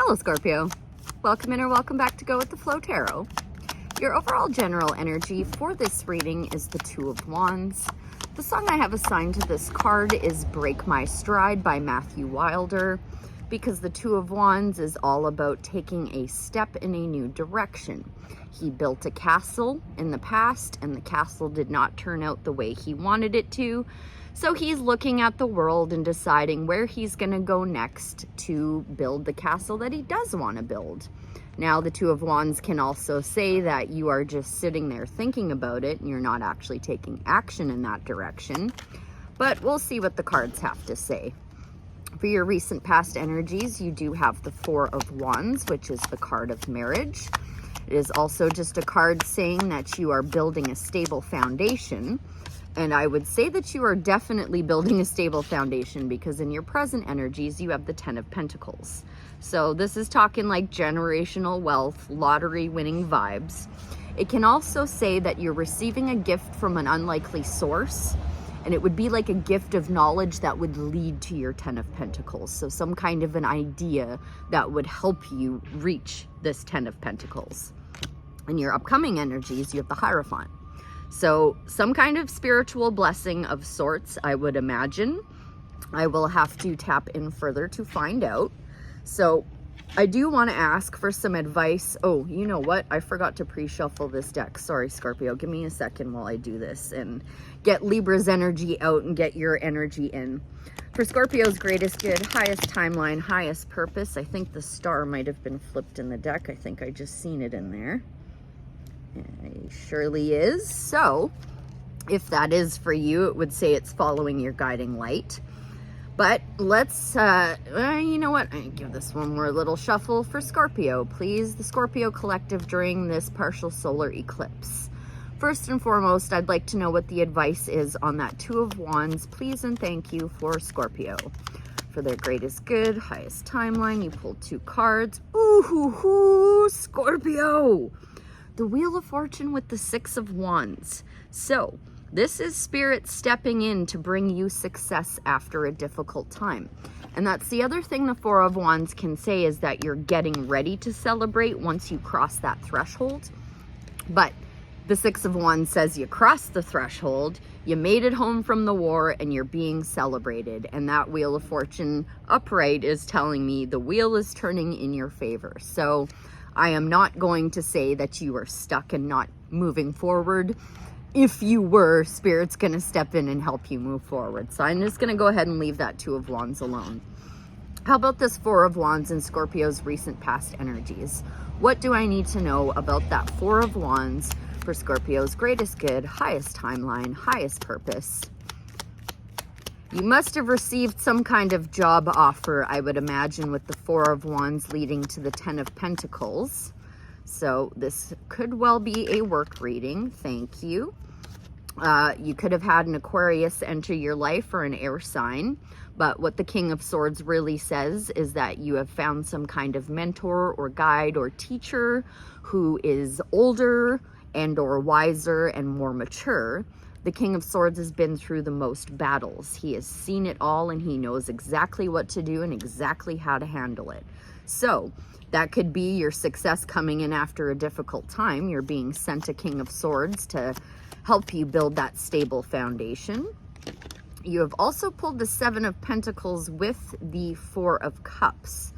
Hello Scorpio, welcome in or welcome back to Go With The Flow Tarot. Your overall general energy for this reading is the Two of Wands. The song I have assigned to this card is Break My Stride by Matthew Wilder, because the Two of Wands is all about taking a step in a new direction. He built a castle in the past and the castle did not turn out the way he wanted it to. So he's looking at the world and deciding where he's going to go next to build the castle that he does want to build. Now, the Two of Wands can also say that you are just sitting there thinking about it and you're not actually taking action in that direction. But we'll see what the cards have to say. For your recent past energies, you do have the Four of Wands, which is the card of marriage. It is also just a card saying that you are building a stable foundation. And I would say that you are definitely building a stable foundation, because in your present energies, you have the Ten of Pentacles. So this is talking like generational wealth, lottery winning vibes. It can also say that you're receiving a gift from an unlikely source, and it would be like a gift of knowledge that would lead to your Ten of Pentacles. So some kind of an idea that would help you reach this Ten of Pentacles. In your upcoming energies, you have the Hierophant. So some kind of spiritual blessing of sorts, I would imagine. I will have to tap in further to find out. So I do want to ask for some advice. Oh, you know what? I forgot to pre-shuffle this deck. Sorry, Scorpio. Give me a second while I do this and get Libra's energy out and get your energy in. For Scorpio's greatest good, highest timeline, highest purpose. I think the star might have been flipped in the deck. I think I just seen it in there. It surely is. So if that is for you, it would say it's following your guiding light. But let's, you know what? I give this one more little shuffle for Scorpio, please. The Scorpio collective during this partial solar eclipse. First and foremost, I'd like to know what the advice is on that Two of Wands, please and thank you, for Scorpio. For their greatest good, highest timeline, you pulled two cards. Ooh, hoo, hoo, Scorpio! The Wheel of Fortune with the Six of Wands. So this is Spirit stepping in to bring you success after a difficult time. And that's the other thing the Four of Wands can say, is that you're getting ready to celebrate once you cross that threshold. But the Six of Wands says you crossed the threshold, you made it home from the war, and you're being celebrated. And that Wheel of Fortune upright is telling me the wheel is turning in your favor. So I am not going to say that you are stuck and not moving forward. If you were, Spirit's going to step in and help you move forward. So I'm just going to go ahead and leave that Two of Wands alone. How about this Four of Wands in Scorpio's recent past energies? What do I need to know about that Four of Wands for Scorpio's greatest good, highest timeline, highest purpose? You must have received some kind of job offer, I would imagine, with the Four of Wands leading to the Ten of Pentacles. So this could well be a work reading. Thank you. You could have had an Aquarius enter your life, or an air sign. But what the King of Swords really says is that you have found some kind of mentor or guide or teacher who is older and or wiser and more mature. The King of Swords has been through the most battles. He has seen it all and he knows exactly what to do and exactly how to handle it. So that could be your success coming in after a difficult time. You're being sent a King of Swords to help you build that stable foundation. You have also pulled the Seven of Pentacles with the Four of Cups.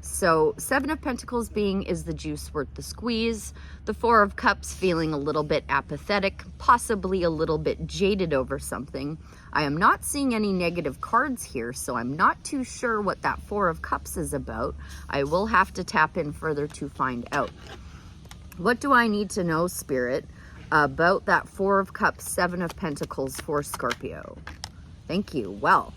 So Seven of Pentacles being, is the juice worth the squeeze? The Four of Cups feeling a little bit apathetic, possibly a little bit jaded over something. I am not seeing any negative cards here, so I'm not too sure what that Four of Cups is about. I will have to tap in further to find out. What do I need to know, Spirit, about that Four of Cups, Seven of Pentacles for Scorpio? Thank you. Well,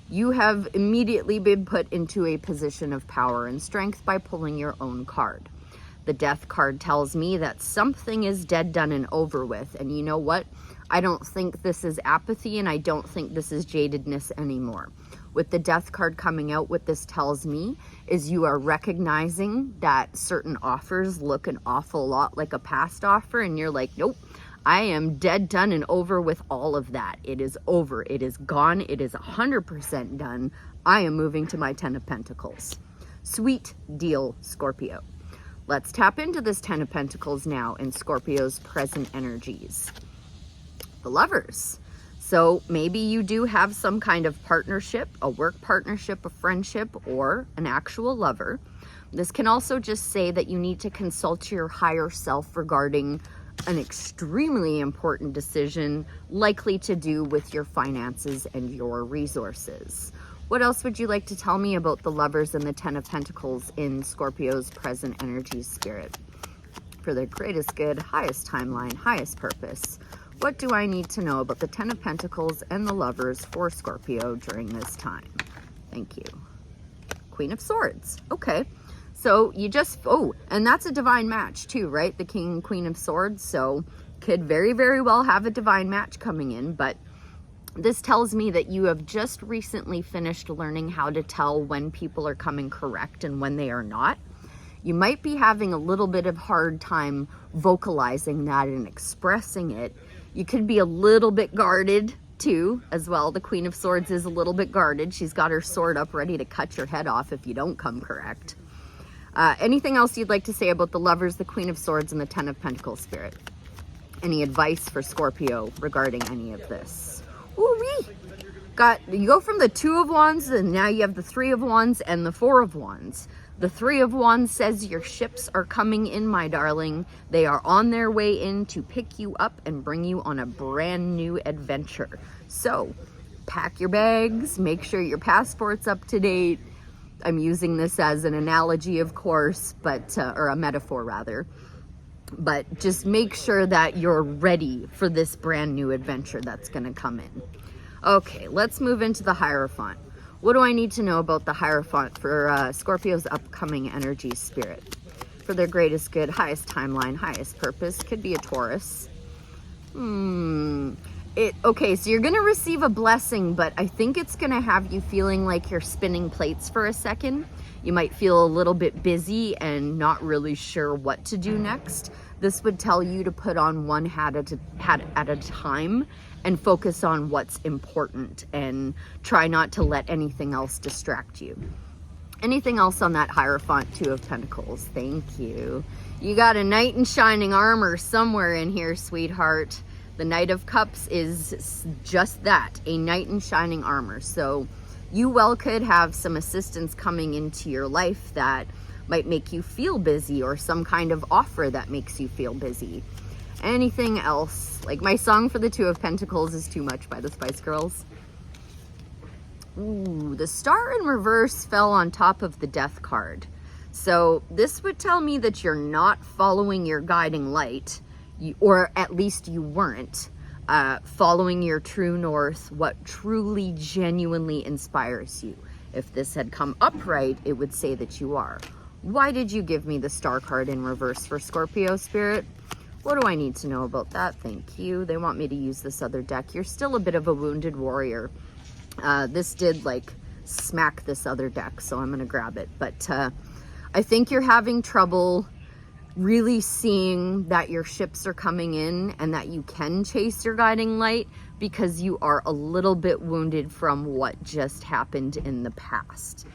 you have immediately been put into a position of power and strength by pulling your own card. The Death card tells me that something is dead, done, and over with. And you know what? I don't think this is apathy, and I don't think this is jadedness anymore. With the Death card coming out, what this tells me is you are recognizing that certain offers look an awful lot like a past offer, and you're like, nope, I am dead, done, and over with all of that. It is over. It is gone. It is 100% done. I am moving to my Ten of Pentacles. Sweet deal, Scorpio. Let's tap into this 10 of Pentacles now in Scorpio's present energies. The Lovers. So maybe you do have some kind of partnership, a work partnership, a friendship, or an actual lover. This can also just say that you need to consult your higher self regarding an extremely important decision, likely to do with your finances and your resources. What else would you like to tell me about the Lovers and the 10 of Pentacles in Scorpio's present energy, Spirit? For their greatest good, highest timeline, highest purpose. What do I need to know about the 10 of Pentacles and the Lovers for Scorpio during this time? Thank you. Queen of Swords. Okay. So you just, oh, and that's a divine match too, right? The King and Queen of Swords. So could very, very well have a divine match coming in, but this tells me that you have just recently finished learning how to tell when people are coming correct and when they are not. You might be having a little bit of hard time vocalizing that and expressing it. You could be a little bit guarded too, as well. The Queen of Swords is a little bit guarded. She's got her sword up ready to cut your head off if you don't come correct. Anything else you'd like to say about the Lovers, the Queen of Swords, and the 10 of Pentacles, Spirit? Any advice for Scorpio regarding any of this? Ooh-wee! You go from the 2 of Wands, and now you have the 3 of Wands and the 4 of Wands. The 3 of Wands says your ships are coming in, my darling. They are on their way in to pick you up and bring you on a brand new adventure. So, pack your bags, make sure your passport's up to date. I'm using this as an analogy, of course, but or a metaphor rather. But just make sure that you're ready for this brand new adventure that's going to come in. Okay, let's move into the Hierophant. What do I need to know about the Hierophant for Scorpio's upcoming energy, Spirit? For their greatest good, highest timeline, highest purpose. Could be a Taurus. Okay, so you're going to receive a blessing, but I think it's going to have you feeling like you're spinning plates for a second. You might feel a little bit busy and not really sure what to do next. This would tell you to put on one hat at a time and focus on what's important and try not to let anything else distract you. Anything else on that Hierophant 2 of Pentacles? Thank you. You got a knight in shining armor somewhere in here, sweetheart. The Knight of Cups is just that, a knight in shining armor. So you well could have some assistance coming into your life that might make you feel busy, or some kind of offer that makes you feel busy. Anything else? Like my song for the 2 of Pentacles is Too Much by the Spice Girls. Ooh, the Star in reverse fell on top of the Death card. So this would tell me that you're not following your guiding light, or at least you weren't following your true north, what truly, genuinely inspires you. If this had come upright, it would say that you are. Why did you give me the Star card in reverse for Scorpio, Spirit? What do I need to know about that? Thank you. They want me to use this other deck. You're still a bit of a wounded warrior. This did like smack this other deck, so I'm going to grab it. But I think you're having trouble really seeing that your ships are coming in and that you can chase your guiding light, because you are a little bit wounded from what just happened in the past.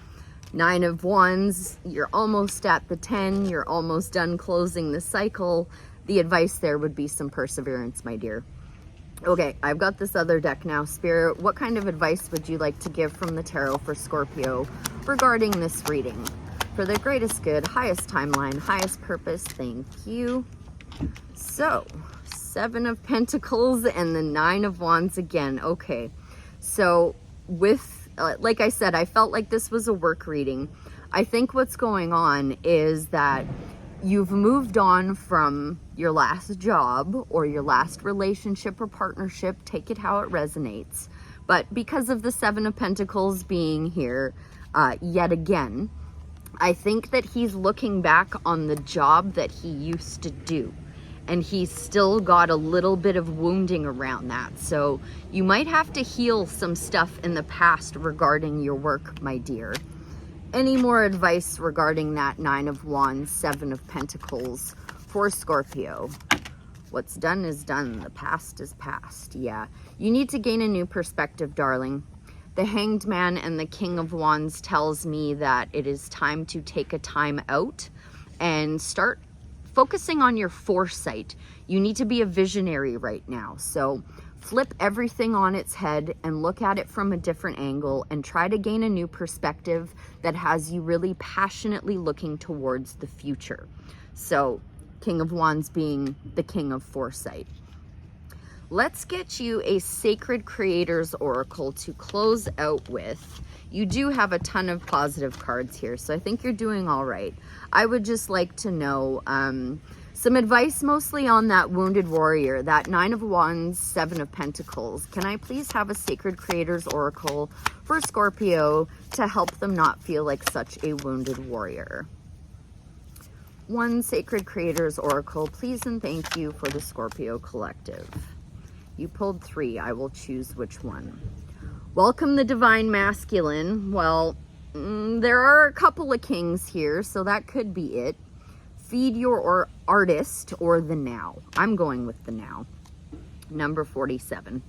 9 of Wands, you're almost at the 10, you're almost done closing the cycle. The advice there would be some perseverance, my dear. Okay, I've got this other deck now, Spirit. What kind of advice would you like to give from the tarot for Scorpio regarding this reading? For their greatest good, highest timeline, highest purpose. Thank you. So, 7 of Pentacles and the 9 of Wands again. Okay, so with like I said, I felt like this was a work reading. I think what's going on is that you've moved on from your last job or your last relationship or partnership. Take it how it resonates. But because of the 7 of Pentacles being here yet again, I think that he's looking back on the job that he used to do, and he's still got a little bit of wounding around that. So you might have to heal some stuff in the past regarding your work, my dear. Any more advice regarding that 9 of Wands, 7 of Pentacles for Scorpio? What's done is done. The past is past. Yeah. You need to gain a new perspective, darling. The Hanged Man and the King of Wands tells me that it is time to take a time out and start focusing on your foresight. You need to be a visionary right now. So flip everything on its head and look at it from a different angle and try to gain a new perspective that has you really passionately looking towards the future. So King of Wands being the king of foresight. Let's get you a Sacred Creators Oracle to close out with. You do have a ton of positive cards here, so I think you're doing all right. I would just like to know some advice mostly on that wounded warrior, that 9 of Wands, 7 of Pentacles. Can I please have a Sacred Creators Oracle for Scorpio to help them not feel like such a wounded warrior? One Sacred Creators Oracle, please and thank you for the Scorpio collective. You pulled 3. I will choose which one. Welcome the Divine Masculine. Well, there are a couple of kings here, so that could be it. Feed your artist or the now. I'm going with the now. Number 47.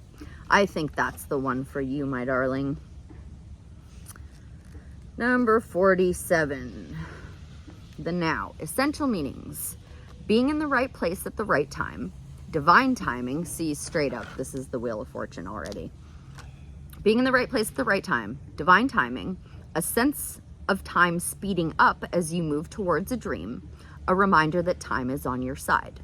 I think that's the one for you, my darling. Number 47. The now. Essential meanings. Being in the right place at the right time. Divine timing. See, straight up, this is the Wheel of Fortune already. Being in the right place at the right time. Divine timing. A sense of time speeding up as you move towards a dream. A reminder that time is on your side.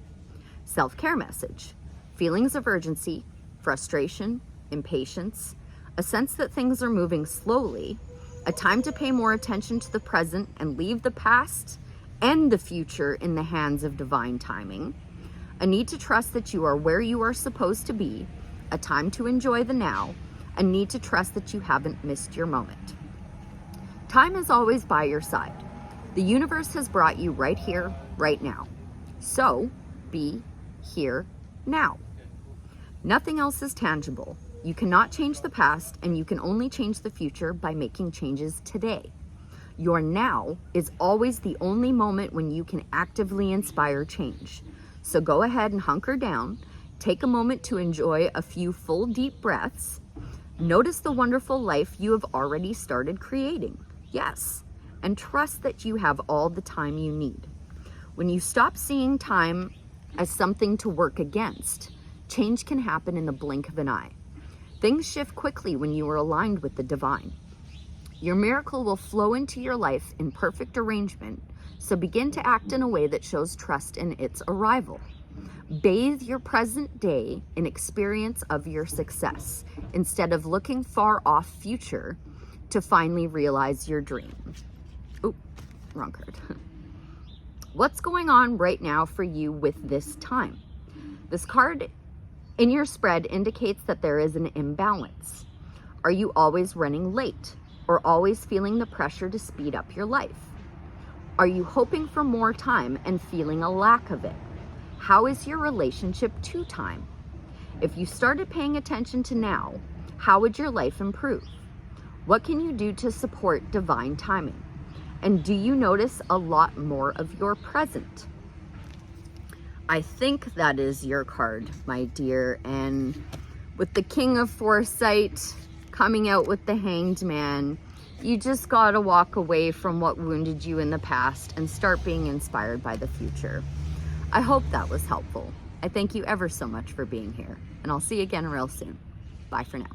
Self-care message. Feelings of urgency, frustration, impatience. A sense that things are moving slowly. A time to pay more attention to the present and leave the past and the future in the hands of divine timing. A need to trust that you are where you are supposed to be, a time to enjoy the now, a need to trust that you haven't missed your moment. Time is always by your side. The universe has brought you right here, right now. So, be here now. Nothing else is tangible. You cannot change the past, and you can only change the future by making changes today. Your now is always the only moment when you can actively inspire change. So go ahead and hunker down, take a moment to enjoy a few full deep breaths, notice the wonderful life you have already started creating, yes, and trust that you have all the time you need. When you stop seeing time as something to work against, change can happen in the blink of an eye. Things shift quickly when you are aligned with the divine. Your miracle will flow into your life in perfect arrangement. So begin to act in a way that shows trust in its arrival. Bathe your present day in experience of your success instead of looking far off future to finally realize your dream. Oh, wrong card. What's going on right now for you with this time? This card in your spread indicates that there is an imbalance. Are you always running late or always feeling the pressure to speed up your life? Are you hoping for more time and feeling a lack of it? How is your relationship to time? If you started paying attention to now, how would your life improve? What can you do to support divine timing? And do you notice a lot more of your present? I think that is your card, my dear. And with the King of Foresight coming out with the Hanged Man, you just gotta walk away from what wounded you in the past and start being inspired by the future. I hope that was helpful. I thank you ever so much for being here, and I'll see you again real soon. Bye for now.